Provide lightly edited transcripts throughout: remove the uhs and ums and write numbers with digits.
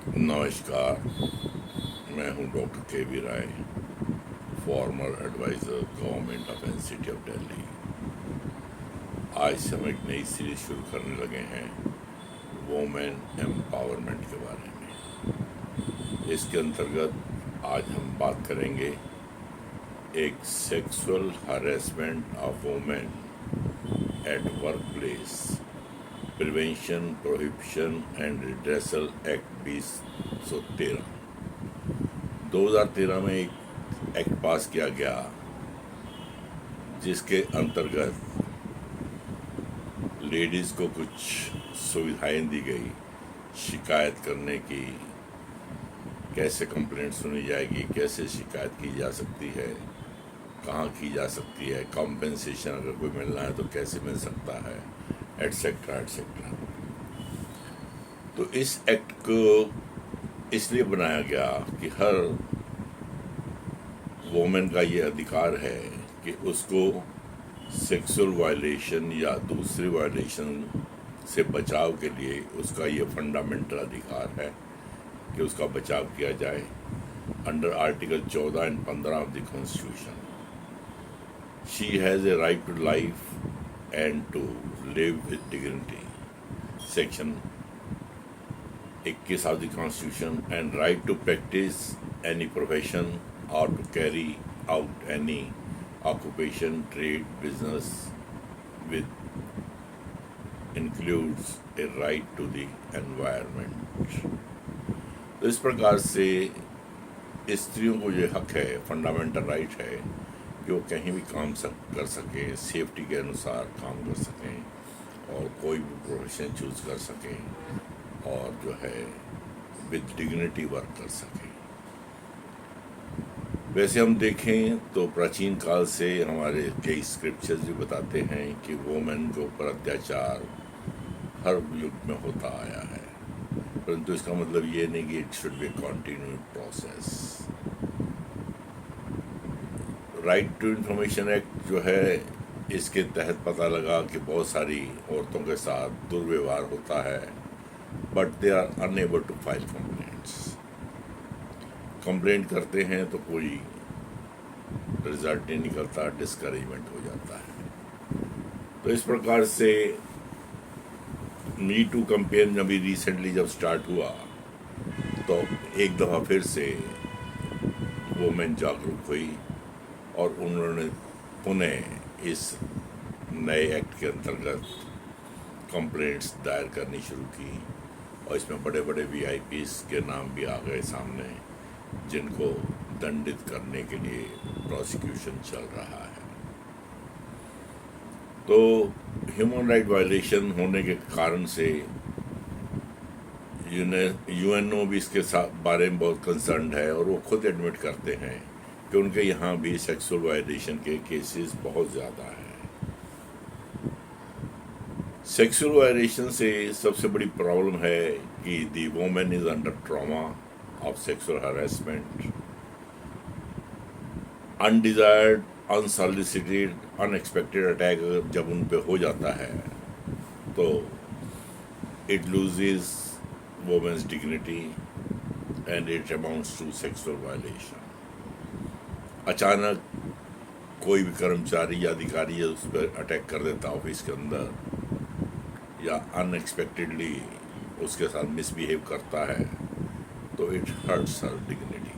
नमस्कार। मैं हूं doctor K V Rai, former adviser government of NCT of Delhi. आज से हम एक नई सीरीज शुरू करने लगे हैं वोमेन एम्पावरमेंट के बारे में। इसके अंतर्गत आज हम बात करेंगे एक sexual harassment of women eight work place prevention prohibition and redressal act 2013। 2013 में एक एक्ट पास किया गया जिसके अंतर्गत लेडीज़ को कुछ सुविधाएं दी गई, शिकायत करने की, कैसे कंप्लेंट सुनी जाएगी, कैसे शिकायत की जा सकती है, कहाँ की जा सकती है, कॉम्पेंसेशन अगर कोई मिलना है तो कैसे मिल सकता है, एटसेट्रा एटसेट्रा। तो इस एक्ट को इसलिए बनाया गया कि हर वोमेन का ये अधिकार है कि उसको सेक्सुअल वायलेशन या दूसरी वायलेशन से बचाव के लिए उसका ये फंडामेंटल अधिकार है कि उसका बचाव किया जाए under article 14 and 15 of the constitution. She has a right to life and to live with dignity, section 21 of the Constitution, and right to practice any profession or to carry out any occupation, trade, business with includes a right to the environment। तो इस प्रकार से स्त्रियों को ये हक है, fundamental right है कि वो कहीं भी काम कर सकें, सेफ्टी के अनुसार काम कर सकें और कोई भी प्रोफेशन चूज कर सकें और जो है विद डिग्निटी वर्क कर सके। वैसे हम देखें तो प्राचीन काल से हमारे कई स्क्रिप्चर्स भी बताते हैं कि वोमेन के ऊपर अत्याचार हर युग में होता आया है, परंतु इसका मतलब ये नहीं कि it should be continued process. Right to information act जो है, इसके तहत पता लगा कि बहुत सारी औरतों के साथ दुर्व्यवहार होता है, but they are unable to file complaints. Complaint करते हैं तो कोई रिजल्ट नहीं निकलता, डिस्करेजमेंट हो जाता है। तो इस प्रकार से मी टू कैंपेन अभी रिसेंटली जब स्टार्ट हुआ तो एक दफ़ा फिर से वोमेन जागरूक हुई और उन्होंने पुनः इस नए एक्ट के अंतर्गत कंप्लेंट्स दायर करनी शुरू की और इसमें बड़े बड़े वीआईपीज़ के नाम भी आ गए सामने जिनको दंडित करने के लिए प्रोसिक्यूशन चल रहा है। तो ह्यूमन राइट वायलेशन होने के कारण से यूएनओ भी इसके बारे में बहुत कंसर्न है और वो खुद एडमिट करते हैं कि उनके यहाँ भी सेक्सुअल वायलेशन के केसेस बहुत ज़्यादा हैं। सेक्सुअल वायलेशन से सबसे बड़ी प्रॉब्लम है कि the women is under trauma of sexual harassment, undesired, unsolicited, unexpected attack जब उन पे हो जाता है तो it loses women's dignity and it amounts to sexual violation. अचानक कोई भी कर्मचारी या अधिकारी उस पर अटैक कर देता ऑफिस के अंदर या अनएक्सपेक्टेडली उसके साथ मिसबिहेव करता है तो इट हर्ट्स हर डिग्निटी।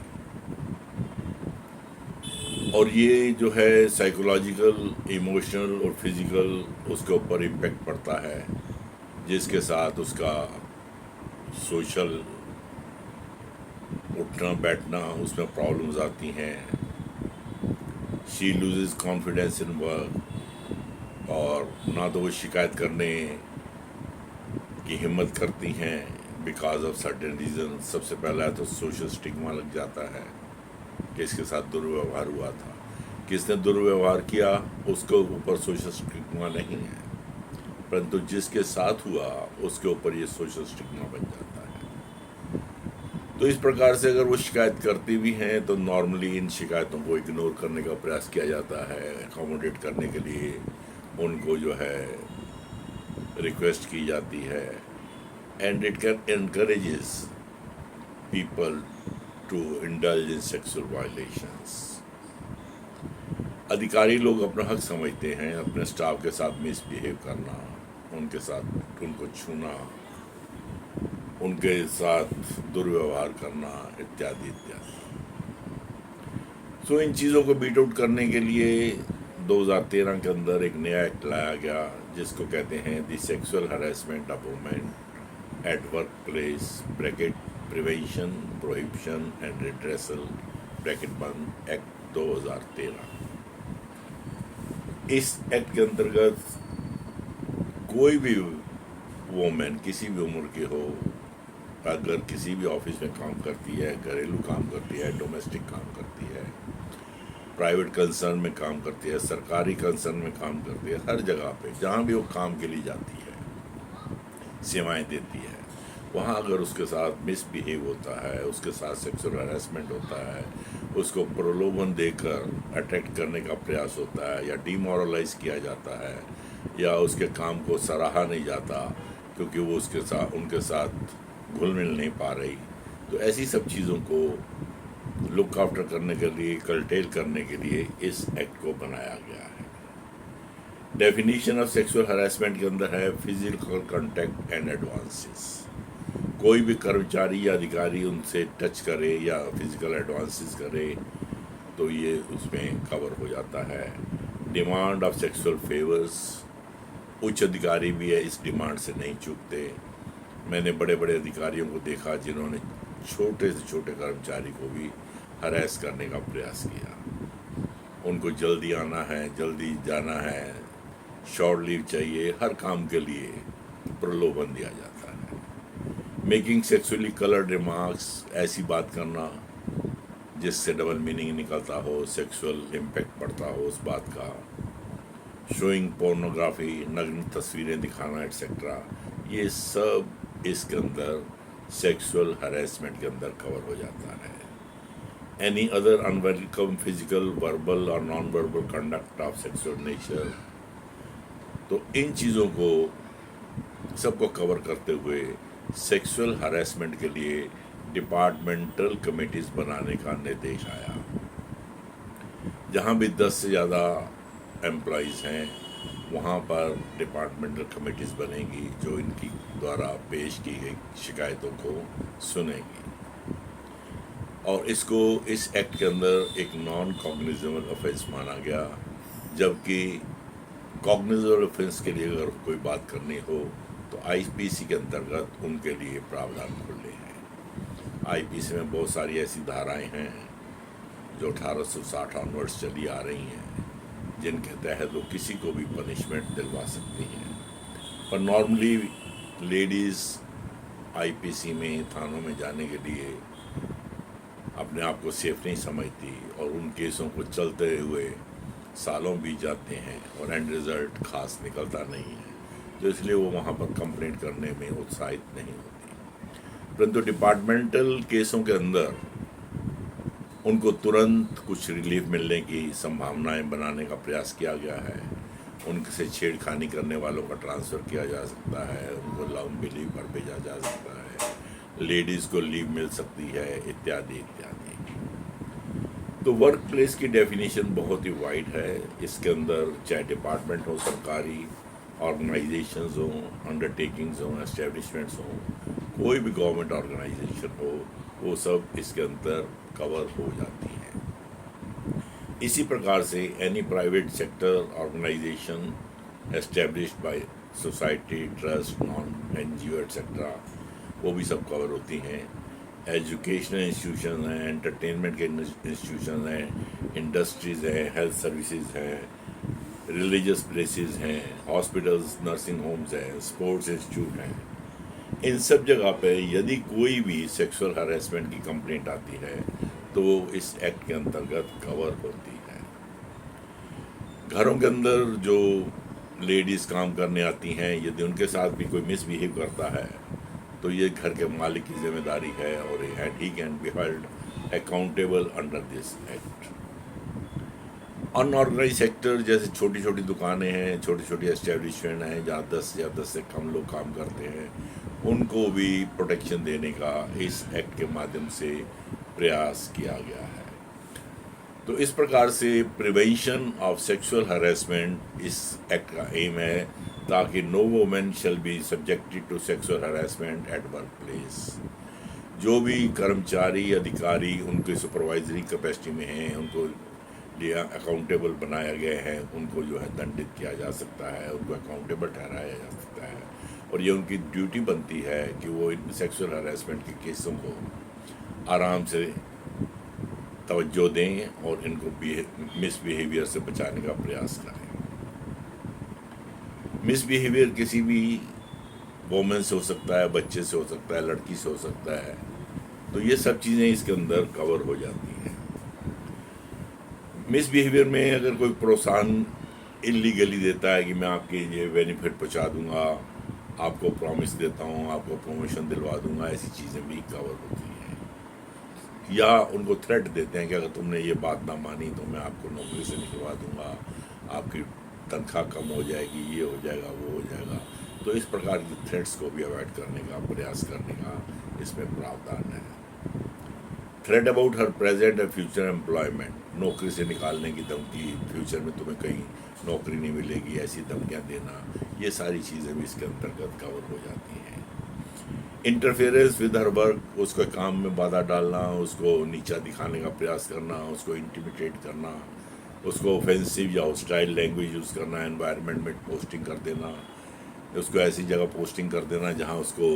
और ये जो है साइकोलॉजिकल, इमोशनल और फिजिकल उसके ऊपर इम्पेक्ट पड़ता है, जिसके साथ उसका सोशल उठना बैठना उसमें प्रॉब्लम्स आती हैं। She loses confidence in work और ना तो वो शिकायत करने की हिम्मत करती हैं बिकॉज ऑफ सर्टेन रीज़न। सबसे पहला तो सोशल स्टिग्मा लग जाता है कि इसके साथ दुर्व्यवहार हुआ था। किसने दुर्व्यवहार किया उसके ऊपर सोशल स्टिग्मा नहीं है, परंतु जिसके साथ हुआ उसके ऊपर ये सोशल स्टिग्मा बन जाता है। तो इस प्रकार से अगर वो शिकायत करती भी हैं तो नॉर्मली इन शिकायतों को इग्नोर करने का प्रयास किया जाता है, अकोमोडेट करने के लिए उनको जो है रिक्वेस्ट की जाती है and it can encourages people to indulge in sexual violations. अधिकारी लोग अपना हक समझते हैं अपने स्टाफ के साथ मिसबिहेव करना, उनके साथ उनको छूना, उनके साथ दुर्व्यवहार करना इत्यादि इत्यादि। सो इन चीज़ों को बीट आउट करने के लिए 2013 के अंदर एक नया एक्ट लाया गया जिसको कहते हैं the sexual harassment of women at work place bracket prevention prohibition and redressal bracket बंद एक्ट 2013। इस एक्ट के अंतर्गत कोई भी वुमेन किसी भी उम्र की हो, अगर किसी भी ऑफिस में काम करती है, घरेलू काम करती है, डोमेस्टिक काम करती है, प्राइवेट कंसर्न में काम करती है, सरकारी कंसर्न में काम करती है, हर जगह पे जहाँ भी वो काम के लिए जाती है, सेवाएं देती है, वहाँ अगर उसके साथ मिसबिहेव होता है, उसके साथ सेक्सुअल हरासमेंट होता है, उसको प्रलोभन देकर अट्रैक्ट करने का प्रयास होता है या डिमोरलाइज किया जाता है या उसके काम को सराहा नहीं जाता क्योंकि वो उसके साथ उनके साथ घुल मिल नहीं पा रही, तो ऐसी सब चीज़ों को लुक आफ्टर करने के लिए, कर्टेल करने के लिए इस एक्ट को बनाया गया है। डेफिनेशन ऑफ सेक्सुअल हरासमेंट के अंदर है फिजिकल कांटेक्ट एंड एडवांसेस। कोई भी कर्मचारी या अधिकारी उनसे टच करे या फिजिकल एडवांसेस करे तो ये उसमें कवर हो जाता है। डिमांड ऑफ सेक्सुअल फेवर्स, उच्च अधिकारी भी है इस डिमांड से नहीं चूकते। मैंने बड़े बड़े अधिकारियों को देखा जिन्होंने छोटे से छोटे कर्मचारी को भी हरास करने का प्रयास किया। उनको जल्दी आना है, जल्दी जाना है, शॉर्ट लीव चाहिए, हर काम के लिए प्रलोभन दिया जाता है। मेकिंग सेक्सुअली कलर्ड रिमार्क्स, ऐसी बात करना जिससे डबल मीनिंग निकलता हो, सेक्सुअल इम्पैक्ट पड़ता हो उस बात का। शोइंग पोर्नोग्राफी, नग्न तस्वीरें दिखाना एट्सेट्रा, ये सब इसके अंदर सेक्सुअल हरेसमेंट के अंदर कवर हो जाता है। Any other unwelcome physical, verbal और non verbal conduct of sexual nature, तो इन चीज़ों को सबको कवर करते हुए सेक्सुअल हरेसमेंट के लिए डिपार्टमेंटल कमेटीज़ बनाने का निर्देश आया। जहाँ भी 10 से ज़्यादा एम्प्लॉइज़ हैं वहाँ पर डिपार्टमेंटल कमेटीज़ बनेगी जो इनकी द्वारा पेश की गई शिकायतों को सुनेगी। और इसको इस एक्ट के अंदर एक नॉन कॉग्निजेबल ऑफेंस माना गया, जबकि कॉग्निजेबल ऑफेंस के लिए अगर कोई बात करनी हो तो आईपीसी के अंतर्गत उनके लिए प्रावधान खुले हैं। आईपीसी में बहुत सारी ऐसी धाराएं हैं जो 1860 ऑनवर्ड्स चली आ रही हैं जिनके तहत वो किसी को भी पनिशमेंट दिलवा सकती हैं। पर नॉर्मली लेडीज़ आईपीसी में, थानों में जाने के लिए अपने आप को सेफ नहीं समझती और उन केसों को चलते हुए सालों बीत जाते हैं और एंड रिज़ल्ट खास निकलता नहीं है, तो इसलिए वो वहाँ पर कंप्लेंट करने में उत्साहित नहीं होती। परंतु डिपार्टमेंटल केसों के अंदर उनको तुरंत कुछ रिलीफ मिलने की संभावनाएं बनाने का प्रयास किया गया है। उनसे छेड़खानी करने वालों का ट्रांसफ़र किया जा सकता है, उनको लंबी लीव पर भेजा जा सकता है, लेडीज़ को लीव मिल सकती है, इत्यादि इत्यादि। तो वर्क प्लेस की डेफिनेशन बहुत ही वाइड है। इसके अंदर चाहे डिपार्टमेंट हो, सरकारी ऑर्गेनाइजेशंस हों, अंडरटेकिंग्स हों, एस्टेब्लिशमेंट्स हों, कोई भी गवर्नमेंट ऑर्गेनाइजेशन हो, वो सब इसके अंदर कवर हो जाती हैं। इसी प्रकार से any private sector organisation established by society, trust, non NGO etcetera, वो भी सब कवर होती हैं। एजुकेशनल इंस्टीट्यूशन हैं, एंटरटेनमेंट के इंस्टीट्यूशन हैं, इंडस्ट्रीज़ हैं, हेल्थ सर्विसेज हैं, रिलीजियस प्लेसेस हैं, हॉस्पिटल्स, नर्सिंग होम्स हैं, स्पोर्ट्स इंस्टीट्यूट हैं। इन सब जगह पे यदि कोई भी सेक्सुअल हरेसमेंट की कंप्लेंट आती है तो वो इस एक्ट के अंतर्गत कवर होती है। घरों के अंदर जो लेडीज़ काम करने आती हैं, यदि उनके साथ भी कोई मिसबिहेव करता है तो ये घर के मालिक की जिम्मेदारी है और he can be held accountable under this act. Unorganised sector जैसे छोटी छोटी दुकानें हैं, छोटी छोटी एस्टेब्लिशमेंट हैं जहाँ 10 या 10 से कम लोग काम करते हैं, उनको भी प्रोटेक्शन देने का इस एक्ट के माध्यम से प्रयास किया गया है। तो इस प्रकार से प्रिवेंशन ऑफ सेक्सुअल हरासमेंट इस एक्ट का एम है, ताकि no women shall be subjected to sexual harassment at work place. जो भी कर्मचारी अधिकारी उनके सुपरवाइजरी कैपेसिटी में हैं, उनको लिए अकाउंटेबल बनाया गया है, उनको जो है दंडित किया जा सकता है, उनको अकाउंटेबल ठहराया जा सकता है। और ये उनकी ड्यूटी बनती है कि वो इन सेक्सुअल हरासमेंट के केसों को आराम से तवज्जो दें और इनको मिसबिहेवियर से बचाने का प्रयास करें। मिसबिहेवियर किसी भी वोमेन से हो सकता है, बच्चे से हो सकता है, लड़की से हो सकता है। तो ये सब चीज़ें इसके अंदर कवर हो जाती हैं। मिसबिहेवियर में अगर कोई प्रोत्साहन इलीगली देता है कि मैं आपके ये बेनिफिट पहुंचा दूंगा, आपको प्रॉमिस देता हूँ, आपको प्रमोशन दिलवा दूंगा, ऐसी चीज़ें भी कवर होती हैं। या उनको थ्रेट देते हैं कि अगर तुमने ये बात ना मानी तो मैं आपको नौकरी से निकलवा दूंगा, आपकी तनख्वाह कम हो जाएगी, ये हो जाएगा, वो हो जाएगा। तो इस प्रकार की थ्रेट्स को भी अवॉइड करने का प्रयास करने का इसमें प्रावधान है। Threat about her present and future employment, नौकरी से निकालने की धमकी, फ्यूचर में तुम्हें कहीं नौकरी नहीं मिलेगी, ऐसी धमकियाँ देना, ये सारी चीज़ें भी इसके अंतर्गत कवर हो जाती हैं। इंटरफेरेंस विद हर वर्क, उसके काम में बाधा डालना, उसको नीचा दिखाने का प्रयास करना, उसको इंटिमिडेट करना, उसको ऑफेंसिव या हॉस्टाइल लैंग्वेज यूज़ करना, एनवायरनमेंट में पोस्टिंग कर देना, उसको ऐसी जगह पोस्टिंग कर देना जहाँ उसको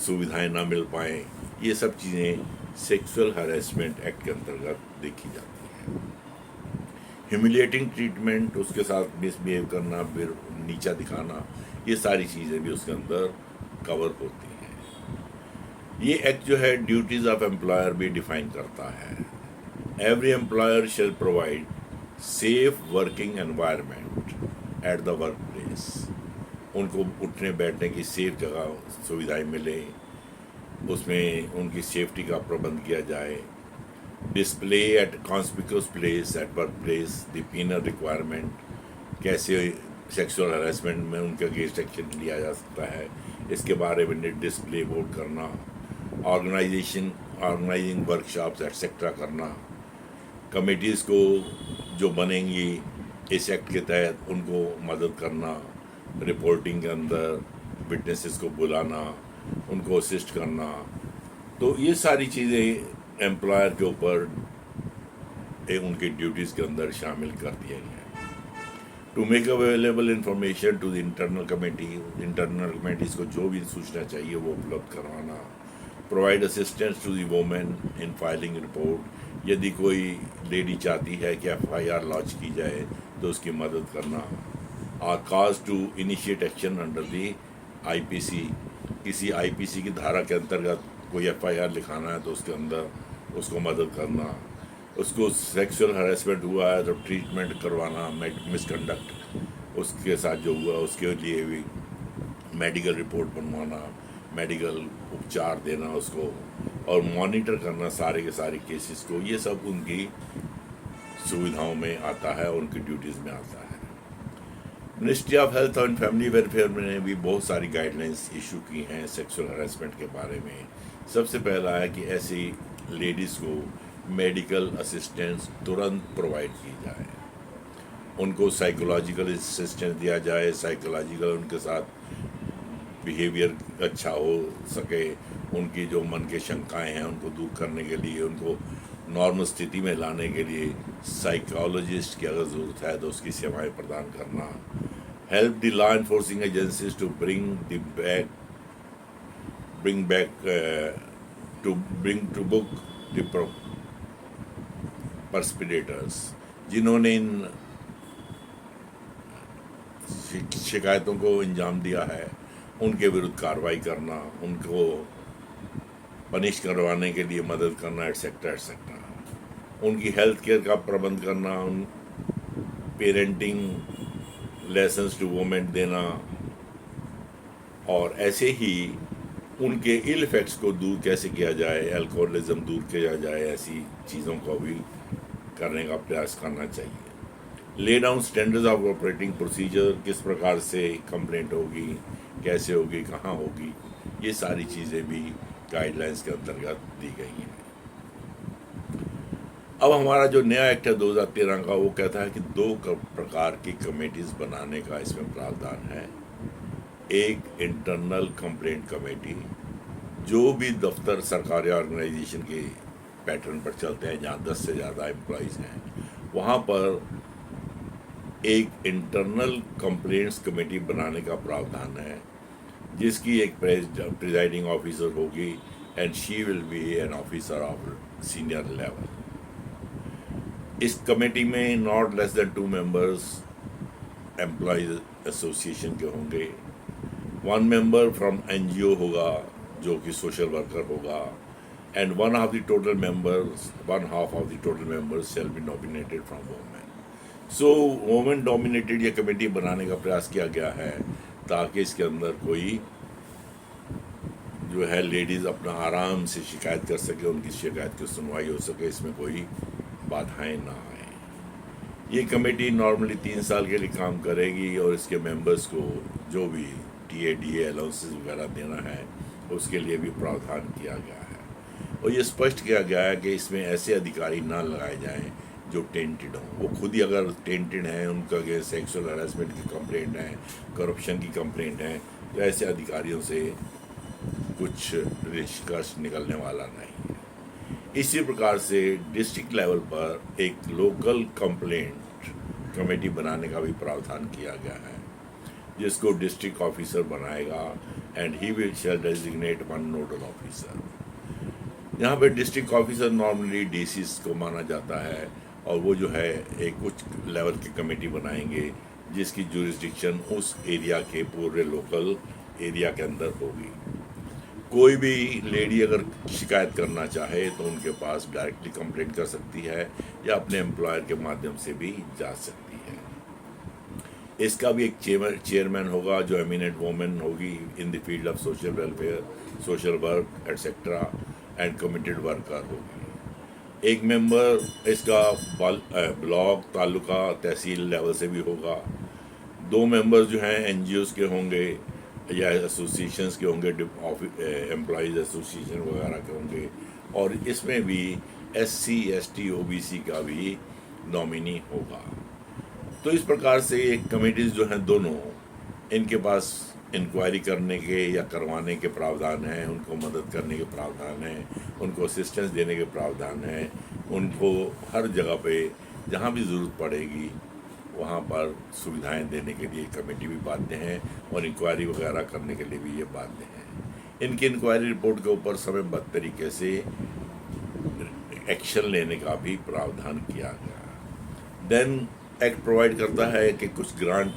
सुविधाएं ना मिल पाएँ, ये सब चीज़ें सेक्सुअल हरेसमेंट एक्ट के अंतर्गत देखी जाती हैं। ह्यूमिलिएटिंग ट्रीटमेंट, उसके साथ मिसबिहेव करना, फिर नीचा दिखाना, ये सारी चीज़ें भी उसके अंदर कवर होती हैं। ये एक्ट जो है ड्यूटीज़ ऑफ एम्प्लॉयर भी डिफाइन करता है। Every employer shall provide safe working environment at the work place, उनको उठने बैठने की सेफ जगह सुविधाएं मिले, उसमें उनकी सेफ्टी का प्रबंध किया जाए। Display at conspicuous place at work place the penal requirement, कैसे सेक्सुअल हरासमेंट में उनके अगेंस्ट एक्शन लिया जा सकता है, इसके बारे में डिस्प्ले बोर्ड करना, ऑर्गेनाइजिंग वर्कशॉप्स एटसेट्रा करना, कमेटीज़ को जो बनेंगी इस एक्ट के तहत उनको मदद करना, रिपोर्टिंग के अंदर विटनेसेस को बुलाना, उनको असिस्ट करना। तो ये सारी चीज़ें एम्प्लॉयर के ऊपर उनकी ड्यूटीज़ के अंदर शामिल कर दिया गया है। To make available information to the internal committees को जो भी सूचना चाहिए वो उपलब्ध करवाना। Provide assistance to the women in filing report, यदि कोई लेडी चाहती है कि FIR लॉन्च की जाए तो उसकी मदद करना। Or cause to initiate action under the IPC, किसी IPC की धारा के अंतर्गत कोई FIR लिखाना है तो उसके अंदर उसको मदद करना। उसको सेक्सुअल हरेसमेंट हुआ है तो ट्रीटमेंट करवाना, मिसकंडक्ट उसके साथ जो हुआ उसके लिए भी मेडिकल रिपोर्ट बनवाना, मेडिकल उपचार देना उसको, और मॉनिटर करना सारे के सारे केसेस को। ये सब उनकी सुविधाओं में आता है, उनकी ड्यूटीज़ में आता है। Ministry of health and family welfare ने भी बहुत सारी गाइडलाइंस इशू की हैं सेक्सुअल हरेसमेंट के बारे में। सबसे पहला है कि ऐसी लेडीज़ को मेडिकल असिस्टेंस तुरंत प्रोवाइड की जाए, उनको साइकोलॉजिकल असिस्टेंस दिया जाए, साइकोलॉजिकल उनके साथ बिहेवियर अच्छा हो सके, उनकी जो मन के शंकाएं हैं उनको दूर करने के लिए, उनको नॉर्मल स्थिति में लाने के लिए साइकोलॉजिस्ट की अगर ज़रूरत है तो उसकी सेवाएं प्रदान करना। Help the law enforcing agencies to bring to book the perpetrators, जिन्होंने इन शिकायतों को अंजाम दिया है उनके विरुद्ध कार्रवाई करना, उनको पनिश करवाने के लिए मदद करना, एटसेट्रा एटसेट्रा। उनकी हेल्थ केयर का प्रबंध करना, उन पेरेंटिंग लेसन्स टू वुमेन देना, और ऐसे ही उनके इल इफेक्ट्स को दूर कैसे किया जाए, अल्कोहलिज्म दूर किया जाए, ऐसी चीज़ों को भी करने का प्रयास करना चाहिए। Lay down standards of operating procedure, किस प्रकार से कंप्लेंट होगी, कैसे होगी, कहाँ होगी, ये सारी चीज़ें भी गाइडलाइंस के अंतर्गत दी गई हैं। अब हमारा जो नया एक्ट है 2013 का, वो कहता है कि दो प्रकार की कमेटीज बनाने का इसमें प्रावधान है। एक इंटरनल कंप्लेंट कमेटी, जो भी दफ्तर सरकारी ऑर्गेनाइजेशन के पैटर्न पर चलते हैं जहाँ 10 से ज़्यादा एम्प्लॉयज़ हैं, वहाँ पर एक इंटरनल कंप्लेंट्स कमेटी बनाने का प्रावधान है, जिसकी एक प्रिजाइडिंग ऑफिसर होगी and she will be an officer of senior level. इस कमेटी में not less than 2 members employees association के होंगे, 1 मेंबर फ्रॉम एनजीओ होगा जो कि सोशल वर्कर होगा, and 1 half the total members shall be nominated from women. So women dominated ये committee बनाने का प्रयास किया गया है ताकि इसके अंदर कोई जो है लेडीज़ अपना आराम से शिकायत कर सके, उनकी शिकायत की सुनवाई हो सके, इसमें कोई बाधाएं ना आए। ये कमेटी नॉर्मली 3 साल के लिए काम करेगी और इसके मेंबर्स को जो भी टीएडीए अलाउंसेस वगैरह देना है उसके लिए भी प्रावधान किया गया है। और ये स्पष्ट किया गया है कि इसमें ऐसे अधिकारी ना लगाए जाएं जो टेंटेड हों। वो खुद ही अगर टेंटेड हैं, उनका अगेंस्ट सेक्सुअल हरासमेंट की कंप्लेंट है, करप्शन की कंप्लेंट है, तो ऐसे अधिकारियों से कुछ निष्कर्ष निकलने वाला नहीं है। इसी प्रकार से डिस्ट्रिक्ट लेवल पर एक लोकल कंप्लेंट कमेटी बनाने का भी प्रावधान किया गया है, जिसको डिस्ट्रिक्ट ऑफिसर बनाएगा and he will shell designate 1 nodal officer. यहाँ पे डिस्ट्रिक्ट ऑफिसर नॉर्मली डीसीस को माना जाता है और वो जो है एक उच्च लेवल की कमेटी बनाएंगे जिसकी जुरिस्डिक्शन उस एरिया के पूरे लोकल एरिया के अंदर होगी। कोई भी लेडी अगर शिकायत करना चाहे तो उनके पास डायरेक्टली कंप्लेंट कर सकती है या अपने एम्प्लॉयर के माध्यम से भी जा सकती है। इसका भी एक चेयरमैन होगा जो एमिनेंट वुमेन होगी in the field of social welfare, social work etcetera and committed worker होगी। एक मेंबर इसका ब्लॉक, तालुका, तहसील लेवल से भी होगा। 2 मेंबर्स जो हैं एनजीओज के होंगे या एसोसिएशंस के होंगे, एम्प्लॉयज़ एसोसिएशन वगैरह के होंगे, और इसमें भी एससी, एसटी, ओबीसी का भी नॉमिनी होगा। तो इस प्रकार से कमिटीज़ जो हैं दोनों, इनके पास इंक्वायरी करने के या करवाने के प्रावधान हैं, उनको मदद करने के प्रावधान हैं, उनको असिस्टेंस देने के प्रावधान हैं, उनको हर जगह पे जहाँ भी ज़रूरत पड़ेगी वहाँ पर सुविधाएं देने के लिए कमेटी भी बाध्य हैं और इंक्वायरी वगैरह करने के लिए भी ये बाध्य हैं। इनकी इंक्वायरी रिपोर्ट के ऊपर समयबद्ध तरीके से एक्शन लेने का भी प्रावधान किया गया। देन एक्ट प्रोवाइड करता है कि कुछ ग्रांट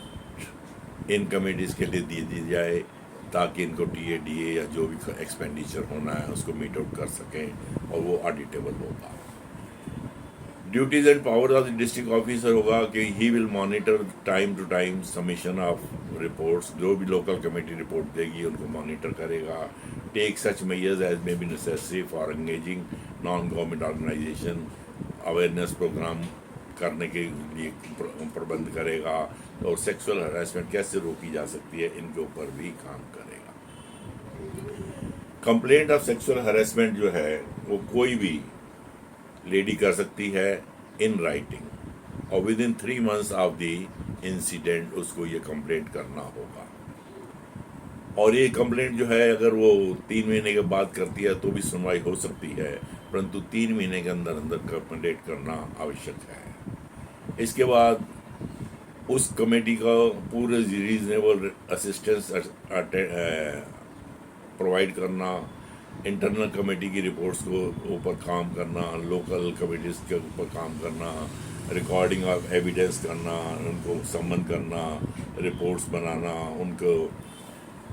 इन कमेटीज़ के लिए दी जाए ताकि इनको टीएडीए या जो भी एक्सपेंडिचर होना है उसको मीट आउट कर सकें और वो ऑडिटेबल होगा। Duties and power of the district officer होगा कि he will monitor time to time submission of reports, जो भी लोकल कमेटी रिपोर्ट देगी उनको मॉनिटर करेगा। Take such measures as may be necessary for engaging non government organisation, awareness program करने के लिए प्रबंध करेगा और सेक्सुअल हरासमेंट कैसे रोकी जा सकती है इनके ऊपर भी काम करेगा। कंप्लेंट ऑफ सेक्सुअल हरासमेंट जो है वो कोई भी लेडी कर सकती है इन राइटिंग और with in 3 months of the incident उसको ये कंप्लेंट करना होगा। और ये कंप्लेंट जो है अगर वो 3 महीने के बाद करती है तो भी सुनवाई हो सकती है, परंतु 3 महीने के अंदर अंदर कंप्लेंट करना आवश्यक है। इसके बाद उस कमेटी का पूरे रीजनेबल असिस्टेंस प्रोवाइड करना, इंटरनल कमेटी की रिपोर्ट्स को ऊपर काम करना, लोकल कमेटीज़ के ऊपर काम करना, रिकॉर्डिंग ऑफ एविडेंस करना, उनको सम्मन करना, रिपोर्ट्स बनाना, उनको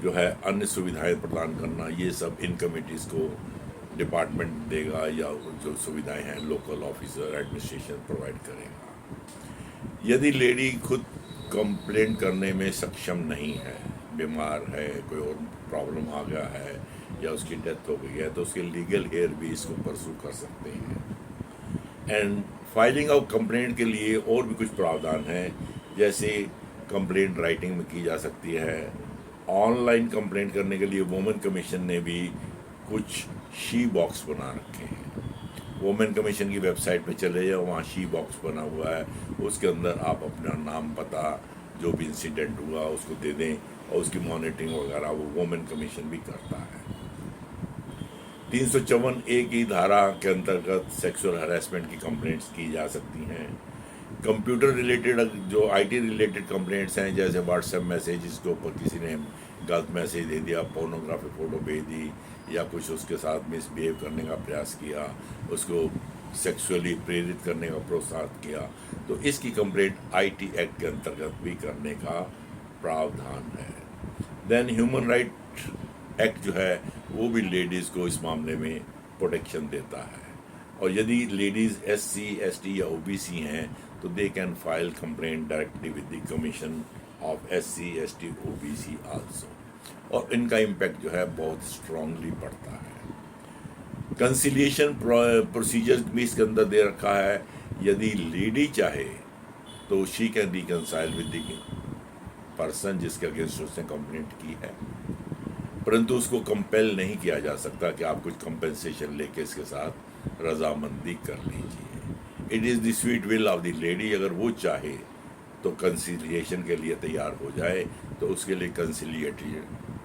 जो है अन्य सुविधाएं प्रदान करना, ये सब इन कमेटीज़ को डिपार्टमेंट देगा या जो सुविधाएं हैं लोकल ऑफिसर एडमिनिस्ट्रेशन प्रोवाइड करेगा। यदि लेडी खुद कंप्लेंट करने में सक्षम नहीं है, बीमार है, कोई और प्रॉब्लम आ गया है या उसकी डेथ हो गई है, तो उसके लीगल हेयर भी इसको परसू कर सकते हैं। एंड फाइलिंग ऑफ कंप्लेंट के लिए और भी कुछ प्रावधान हैं, जैसे कंप्लेंट राइटिंग में की जा सकती है, ऑनलाइन कंप्लेंट करने के लिए वुमेन कमीशन ने भी कुछ शी बॉक्स बना रखे हैं। वुमेन कमीशन की वेबसाइट पे चले जाओ, वहाँ शी बॉक्स बना हुआ है, उसके अंदर आप अपना नाम पता जो भी इंसिडेंट हुआ उसको दे दें और उसकी मॉनिटरिंग वगैरह वो वुमेन कमीशन भी करता है। 354A की धारा के अंतर्गत सेक्सुअल हरासमेंट की कंप्लेंट्स की जा सकती हैं। कंप्यूटर रिलेटेड जो आईटी रिलेटेड कंप्लेंट्स हैं, जैसे व्हाट्सएप मैसेजेस के ऊपर किसी ने गलत मैसेज दे दिया, पोर्नोग्राफी फ़ोटो भेज दी या कुछ उसके साथ मिसबिहेव करने का प्रयास किया, उसको सेक्सुअली प्रेरित करने का प्रोत्साहित किया, तो इसकी कंप्लेंट आईटी एक्ट के अंतर्गत भी करने का प्रावधान है। देन ह्यूमन राइट एक्ट जो है वो भी लेडीज़ को इस मामले में प्रोटेक्शन देता है, और यदि लेडीज़ SC ST या OBC हैं तो they can file complaint directly with the commission of SC ST OBC also, और इनका इम्पैक्ट जो है बहुत स्ट्रांगली पड़ता है। कंसिलिएशन प्रोसीजर भी इसके अंदर दे रखा है। यदि लेडी चाहे तो she can reconcile with the person जिसके अगेंस्ट उसने कंप्लेंट की है, परंतु उसको कंपेल नहीं किया जा सकता कि आप कुछ कंपेंसेशन लेके इसके साथ रजामंदी कर लीजिए। It is the sweet will of the lady, अगर वो चाहे तो कंसिलिएशन के लिए तैयार हो जाए तो उसके लिए कंसिलिएटरी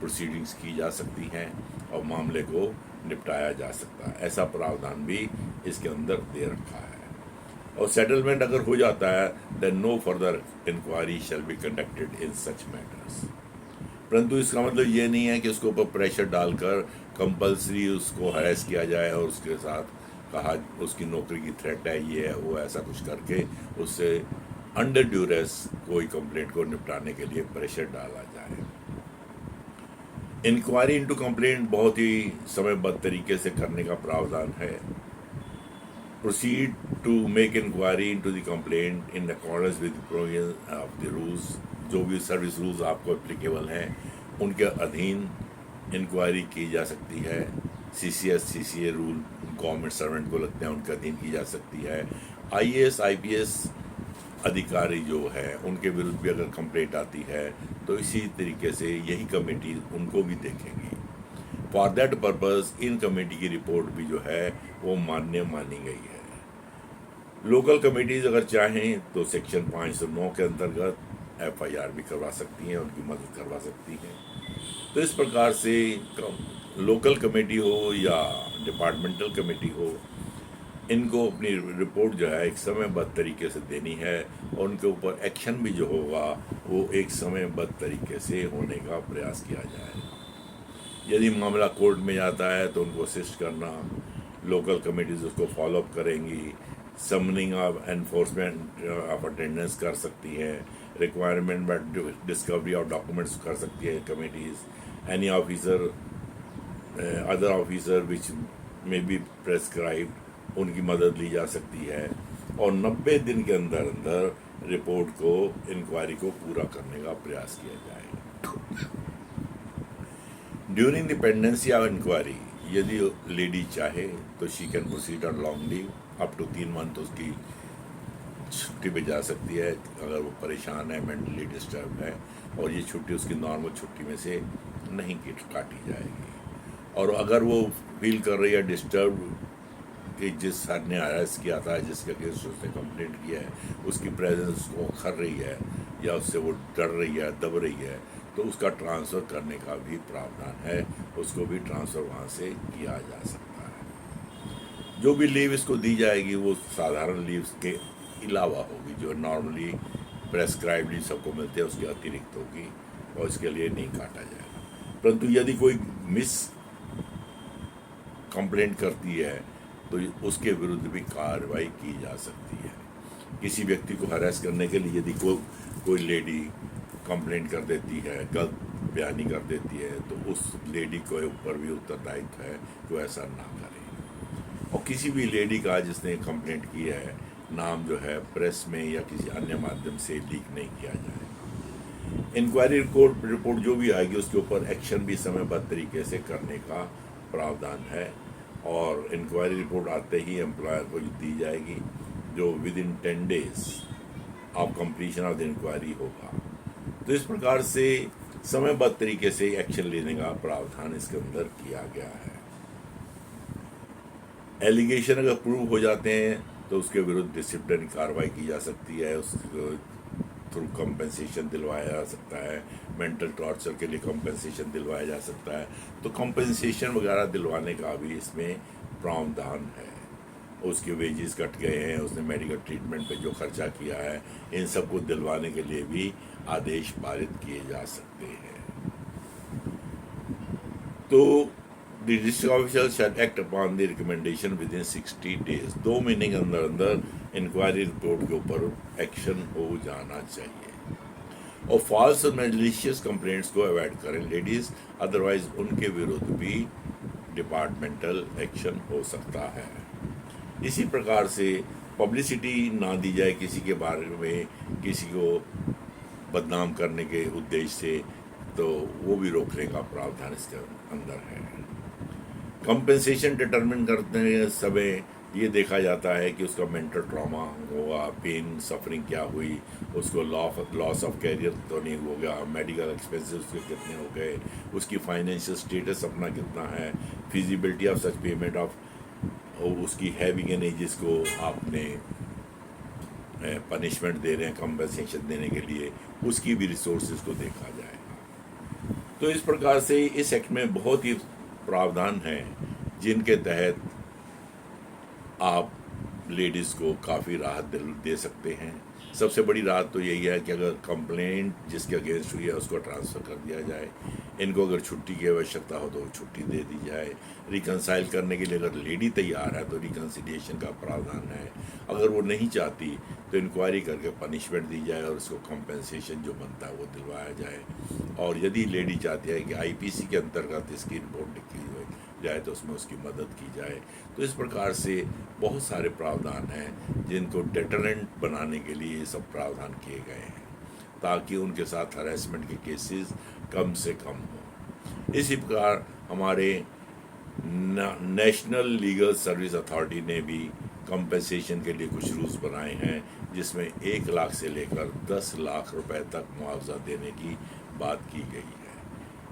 प्रोसीडिंग्स की जा सकती हैं और मामले को निपटाया जा सकता है। ऐसा प्रावधान भी इसके अंदर दे रखा है। और सेटलमेंट अगर हो जाता है then no further inquiry shall be conducted in such matters. परंतु इसका मतलब ये नहीं है कि उसके ऊपर प्रेशर डालकर कंपल्सरी उसको हरेस किया जाए और उसके साथ कहा उसकी नौकरी की थ्रेट है, ये है वो, ऐसा कुछ करके उससे अंडर ड्यूरेस कोई कंप्लेंट को निपटाने के लिए प्रेशर डाला जाए। इंक्वायरी इनटू कंप्लेंट बहुत ही समयबद्ध तरीके से करने का प्रावधान है। Proceed to make inquiry into the complaint in accordance with provision of the rules. जो भी सर्विस रूल्स आपको एप्लीकेबल हैं उनके अधीन इंक्वायरी की जा सकती है। CCS CCA rule government servant को लगते हैं, उनके अधीन की जा सकती है। IAS IPS अधिकारी जो है उनके विरुद्ध भी अगर कंप्लेंट आती है तो इसी तरीके से यही कमेटी उनको भी देखेंगी। For that purpose in committee की रिपोर्ट भी जो है वो मान्य मानी गई है। लोकल कमेटीज़ अगर चाहें तो सेक्शन 509 के अंतर्गत FIR भी करवा सकती हैं, उनकी मदद करवा सकती हैं। तो इस प्रकार से लोकल कमेटी हो या डिपार्टमेंटल कमेटी हो, इनको अपनी रिपोर्ट जो है एक समयबद्ध तरीके से देनी है और उनके ऊपर एक्शन भी जो होगा वो एक समयबद्ध तरीके से होने का प्रयास किया जाएगा। यदि मामला कोर्ट में जाता है तो उनको असिस्ट करना, लोकल कमेटीज उसको फॉलोअप करेंगी, summoning of enforcement of attendance कर सकती है, requirement but discovery of documents कर सकती है committees. Any officer other officer विच में बी प्रेस्क्राइब्ड उनकी मदद ली जा सकती है और 90 दिन के अंदर अंदर रिपोर्ट को इंक्वायरी को पूरा करने का प्रयास किया जाए। During the pendency of inquiry यदि लेडी चाहे तो she can proceed on long leave up to 3 month उसकी छुट्टी पे जा सकती है अगर वो परेशान है, मेंटली डिस्टर्ब है, और ये छुट्टी उसकी नॉर्मल छुट्टी में से नहीं काटी जाएगी। और अगर वो फील कर रही है डिस्टर्ब कि जिस सर ने अरेस्ट किया था, जिसके अगेंस्ट उसने कंप्लेंट किया है, उसकी प्रेजेंस उसको खर रही है या उससे वो डर रही है, दब रही है, तो उसका ट्रांसफ़र करने का भी प्रावधान है, उसको भी ट्रांसफ़र वहाँ से किया जा सकता है। जो भी लीव इसको दी जाएगी वो साधारण लीव के अलावा होगी, जो नॉर्मली प्रेस्क्राइब लीव सबको मिलते हैं उसके अतिरिक्त होगी और इसके लिए नहीं काटा जाएगा। परंतु यदि कोई मिस कंप्लेंट करती है तो उसके विरुद्ध भी कार्रवाई की जा सकती है। किसी व्यक्ति को हरास करने के लिए यदि कोई लेडी कंप्लेंट कर देती है, गलत बयानी कर देती है, तो उस लेडी के ऊपर भी उत्तरदायित्व है कि वो ऐसा ना करे। और किसी भी लेडी का जिसने कंप्लेंट की है नाम जो है प्रेस में या किसी अन्य माध्यम से लीक नहीं किया जाए। इंक्वायरी रिपोर्ट जो भी आएगी उसके ऊपर एक्शन भी समयबद्ध तरीके से करने का प्रावधान है और इंक्वायरी रिपोर्ट आते ही एम्प्लॉयर को दी जाएगी जो within 10 days of completion of the inquiry होगा। तो इस प्रकार से समयबद्ध तरीके से एक्शन लेने का प्रावधान इसके अंदर किया गया है। एलिगेशन अगर प्रूव हो जाते हैं तो उसके विरुद्ध डिसिप्लिनरी कार्रवाई की जा सकती है, उसको थ्रू कंपेंसेशन दिलवाया जा सकता है, मेंटल टॉर्चर के लिए कंपेंसेशन दिलवाया जा सकता है। तो कंपेंसेशन वगैरह दिलवाने का भी इसमें प्रावधान है। उसके वेजेस कट गए हैं, उसने मेडिकल ट्रीटमेंट पे जो खर्चा किया है, इन सबको दिलवाने के लिए भी आदेश पारित किए जा सकते हैं। तो the district officer shall act upon the recommendation with in 60 days. 2 महीने के अंदर अंदर इंक्वायरी रिपोर्ट के ऊपर एक्शन हो जाना चाहिए। और फॉल्स और मैलिशियस कंप्लेंट्स को अवॉइड करें लेडीज, अदरवाइज उनके विरुद्ध भी डिपार्टमेंटल एक्शन हो सकता है। इसी प्रकार से पब्लिसिटी ना दी जाए किसी के बारे में, किसी को बदनाम करने के उद्देश्य से, तो वो भी रोकने का प्रावधान इसके अंदर है। कंपेंसेशन डिटरमिन करते समय ये देखा जाता है कि उसका मेंटल ट्रॉमा होगा, पेन सफरिंग क्या हुई, उसको लॉस ऑफ कैरियर तो नहीं हो गया, मेडिकल एक्सपेंसेस उसके कितने हो गए, उसकी फाइनेंशियल स्टेटस अपना कितना है, feasibility of such payment of, उसकी हैविंग एन एजेस को आपने पनिशमेंट दे रहे हैं कंपेंसेशन देने के लिए, उसकी भी रिसोर्सेज को देखा जाएगा। तो इस प्रकार से इस एक्ट में बहुत ही प्रावधान हैं जिनके तहत आप लेडीज़ को काफ़ी राहत दे सकते हैं। सबसे बड़ी राहत तो यही है कि अगर कंप्लेंट जिसके अगेंस्ट हुई है उसको ट्रांसफ़र कर दिया जाए, इनको अगर छुट्टी की आवश्यकता हो तो छुट्टी दे दी जाए, रिकंसाइल करने के लिए अगर लेडी तैयार है तो रिकन्सिलिएशन का प्रावधान है, अगर वो नहीं चाहती तो इंक्वायरी करके पनिशमेंट दी जाए और उसको कंपेंसेशन जो बनता है वो दिलवाया जाए। और यदि लेडी चाहती है कि आईपीसी के अंतर्गत इसकी रिपोर्ट लिखी जाए तो उसमें उसकी मदद की जाए। तो इस प्रकार से बहुत सारे प्रावधान हैं जिनको डेटरेंट बनाने के लिए ये सब प्रावधान किए गए हैं ताकि उनके साथ हरेसमेंट के केसेस कम से कम हो। इसी प्रकार हमारे नेशनल लीगल सर्विस अथॉरिटी ने भी कंपेंसेशन के लिए कुछ रूल्स बनाए हैं जिसमें 1 लाख से लेकर 10 लाख रुपए तक मुआवजा देने की बात की गई है।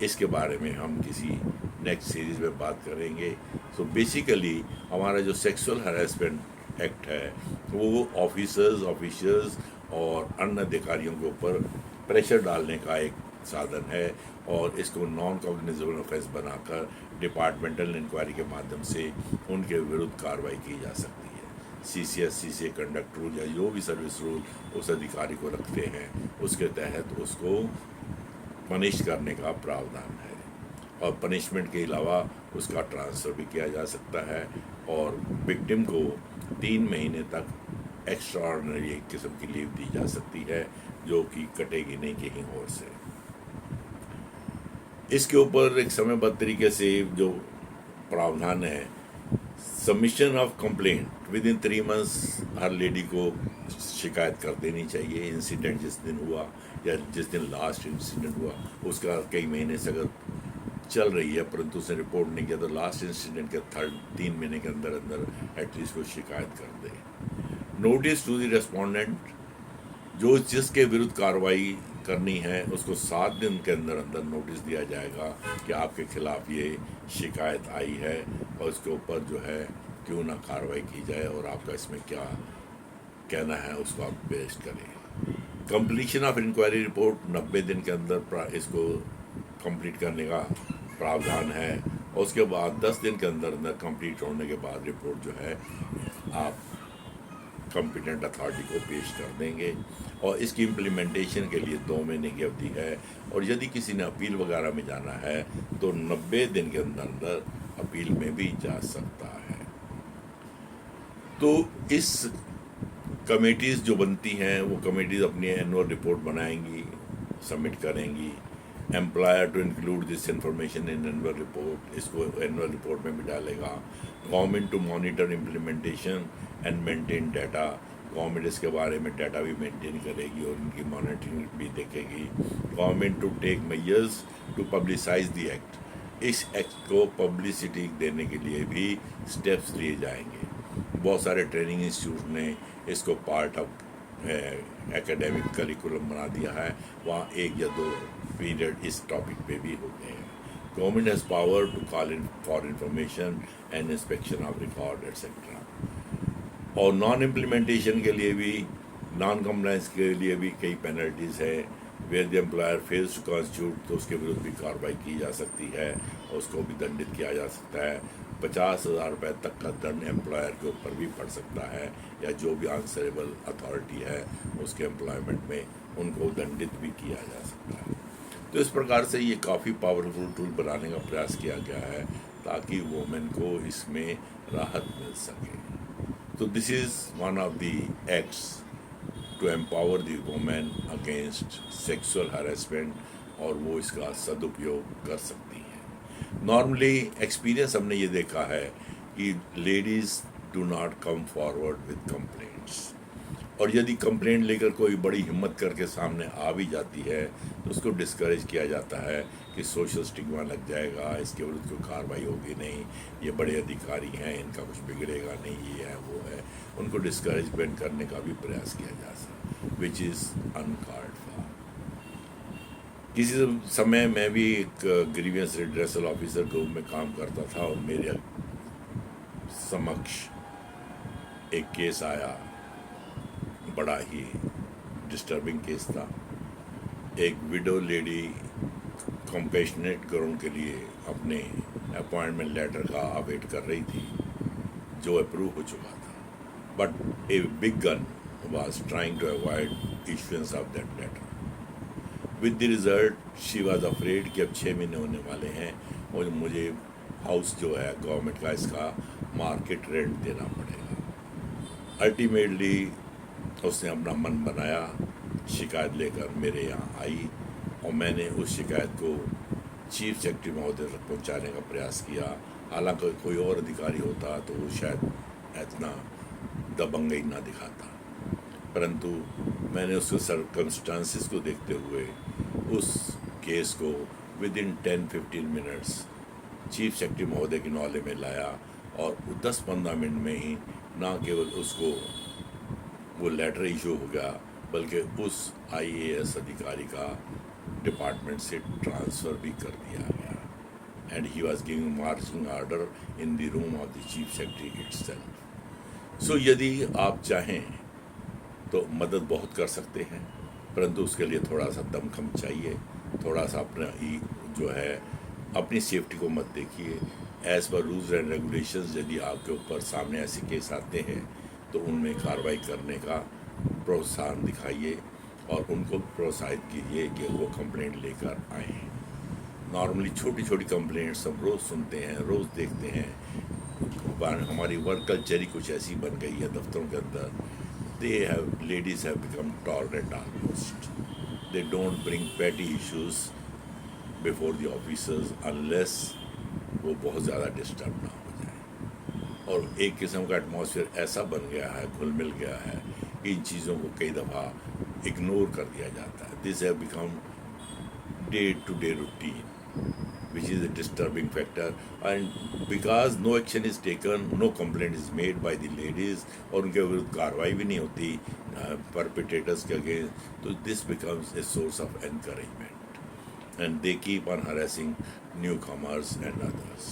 इसके बारे में हम किसी नेक्स्ट सीरीज में बात करेंगे। सो बेसिकली हमारा जो सेक्सुअल हरासमेंट एक्ट है वो ऑफिसर्स और अन्य अधिकारियों के ऊपर प्रेशर डालने का एक साधन है और इसको नॉन कॉग्निजेबल ऑफेंस बनाकर डिपार्टमेंटल इंक्वायरी के माध्यम से उनके विरुद्ध कार्रवाई की जा सकती है। CCSC से कंडक्ट रूल या जो भी सर्विस रूल उस अधिकारी को रखते हैं उसके तहत उसको पनिश करने का प्रावधान है और पनिशमेंट के अलावा उसका ट्रांसफ़र भी किया जा सकता है और विक्टिम को 3 महीने तक एक्स्ट्रा ऑर्डिनरी एक किस्म की लीव दी जा सकती है जो कि कटेगी नहीं कहीं और से। इसके ऊपर एक समयबद्ध तरीके से जो प्रावधान है, submission of complaint with in 3 months her lady को शिकायत कर देनी चाहिए। इंसिडेंट जिस दिन हुआ या जिस दिन लास्ट इंसिडेंट हुआ उसका कई महीने से अगर चल रही है परंतु उसने रिपोर्ट नहीं किया तो लास्ट इंसिडेंट के 3 महीने के अंदर अंदर एटलीस्ट वो शिकायत कर दे। नोटिस टू द रेस्पोंडेंट, जो जिसके विरुद्ध कार्रवाई करनी है उसको 7 दिन के अंदर अंदर नोटिस दिया जाएगा कि आपके खिलाफ ये शिकायत आई है और उसके ऊपर जो है क्यों ना कार्रवाई की जाए और आपका इसमें क्या कहना है उसको आप पेश करें। कंप्लीशन ऑफ इंक्वायरी रिपोर्ट 90 दिन के अंदर इसको कंप्लीट करने का प्रावधान है और उसके बाद 10 दिन के अंदर अंदर कंप्लीट होने के बाद रिपोर्ट जो है आप कॉम्पिटेंट अथॉरिटी को पेश कर देंगे और इसकी इम्प्लीमेंटेशन के लिए 2 महीने की अवधि है और यदि किसी ने अपील वगैरह में जाना है तो 90 दिन के अंदर अंदर अपील में भी जा सकता है। तो इस कमेटीज़ जो बनती हैं वो कमेटीज़ अपनी एनुअल रिपोर्ट बनाएंगी, सबमिट करेंगी। Employer to include this information in annual report, इसको एनुअल रिपोर्ट में भी डालेगा। Government to monitor implementation and maintain data, government इसके बारे में डाटा भी मेंटेन करेगी और इनकी मॉनिटरिंग भी देखेगी। Government to take measures to publicise the act, इस एक्ट को पब्लिसिटी देने के लिए भी स्टेप्स लिए जाएंगे। बहुत सारे ट्रेनिंग इंस्टीट्यूट ने इसको पार्ट ऑफ एकेडमिक करिकुलम बना दिया है, वहाँ 1 या 2 पीरियड इस टॉपिक पे भी होते हैं। Government has power to call in for information and inspection of record etcetera. और नॉन इम्प्लीमेंटेशन के लिए भी, नॉन कम्प्लाइंस के लिए भी कई पेनल्टीज़ है। Where the employer fails to constitute, तो उसके विरुद्ध भी कार्रवाई की जा सकती है, उसको भी दंडित किया जा सकता है। 50,000 रुपये तक का दंड एम्प्लॉयर के ऊपर भी पड़ सकता है, या जो भी आंसरेबल अथॉरिटी है उसके एम्प्लॉयमेंट में, उनको दंडित भी किया जा सकता है। तो इस प्रकार से ये काफ़ी पावरफुल टूल बनाने का प्रयास किया गया है ताकि वोमेन को इसमें राहत मिल सके। तो this is one of the acts to empower the women against sexual harassment, और वो इसका सदुपयोग कर सकती हैं। नॉर्मली एक्सपीरियंस हमने ये देखा है कि ladies do not come forward with complaints, और यदि कंप्लेंट लेकर कोई बड़ी हिम्मत करके सामने आ भी जाती है तो उसको डिस्करेज किया जाता है कि सोशल स्टिग्मा लग जाएगा, इसके विरुद्ध कोई कार्रवाई होगी नहीं, ये बड़े अधिकारी हैं, इनका कुछ बिगड़ेगा नहीं, ये है वो है। उनको डिस्करेजमेंट करने का भी प्रयास किया जा सकता, विच इज़ अनकॉल्ड फॉर। किसी समय मैं भी एक ग्रीवियंस रिड्रेसल ऑफिसर के रूप में काम करता था, और मेरे समक्ष एक केस आया, बड़ा ही डिस्टर्बिंग केस था। एक विडो लेडी कंपैशनेट ग्राउंड के लिए अपने अपॉइंटमेंट लेटर का अवेट कर रही थी, जो अप्रूव हो चुका था, but a big gun was trying to avoid issuance of that letter. With the result she was afraid कि अब 6 महीने होने वाले हैं और मुझे हाउस जो है गवर्नमेंट का, इसका मार्केट रेंट देना पड़ेगा। अल्टीमेटली उसने अपना मन बनाया, शिकायत लेकर मेरे यहाँ आई, और मैंने उस शिकायत को चीफ सेक्रेटरी महोदय तक पहुँचाने का प्रयास किया। हालांकि कोई और अधिकारी होता तो वो शायद इतना दबंगई ना दिखाता, परंतु मैंने उसके सर्कमस्टांसिस को देखते हुए उस केस को with in 10-15 minutes chief secretary महोदय की नॉलेज में लाया, और 10-15 मिनट में ही ना केवल उसको वो लेटर इशू हो गया, बल्कि उस IAS अधिकारी का डिपार्टमेंट से ट्रांसफ़र भी कर दिया गया, and he was giving marching order in the room of the chief secretary itself. So यदि आप चाहें तो मदद बहुत कर सकते हैं, परंतु उसके लिए थोड़ा सा दमखम चाहिए, थोड़ा सा अपना ही जो है अपनी सेफ्टी को मत देखिए। As per rules and regulations यदि आपके ऊपर सामने ऐसे केस आते हैं तो उनमें कार्रवाई करने का प्रोत्साहन दिखाइए, और उनको प्रोत्साहित कीजिए कि वो कंप्लेंट लेकर आएँ। नॉर्मली छोटी छोटी कंप्लेंट्स हम रोज़ सुनते हैं, रोज़ देखते हैं। हमारी वर्क कल्चर ही कुछ ऐसी बन गई है दफ्तरों के अंदर। Ladies have become tolerant almost. They don't bring petty issues before the officers unless वो बहुत ज़्यादा डिस्टर्ब ना हो जाए। और एक किस्म का एटमॉस्फेयर ऐसा बन गया है, घुल मिल गया है, कि इन चीज़ों को कई दफ़ा इग्नोर कर दिया जाता है। This have become day to day routine, which is a disturbing factor, and because no action is taken, no complaint is made by the ladies, और उनके विरुद्ध कार्रवाई भी नहीं होती perpetrators के अगेंस्ट, तो this becomes a source of encouragement, and they keep on harassing newcomers and others।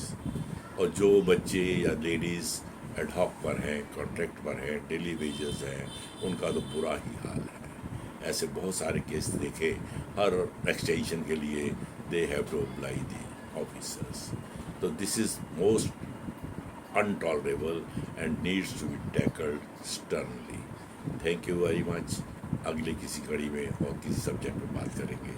और जो बच्चे या लेडीज़ एडहॉक पर हैं, कॉन्ट्रैक्ट पर हैं, डेली वेजेस हैं, उनका तो बुरा ही हाल है। ऐसे बहुत सारे केस देखे, हर एक्सटेंशन के लिए they have to apply the officers। So this is most intolerable and needs to be tackled sternly। Thank you very much। अगले किसी कड़ी में और किसी सब्जेक्ट पर बात करेंगे।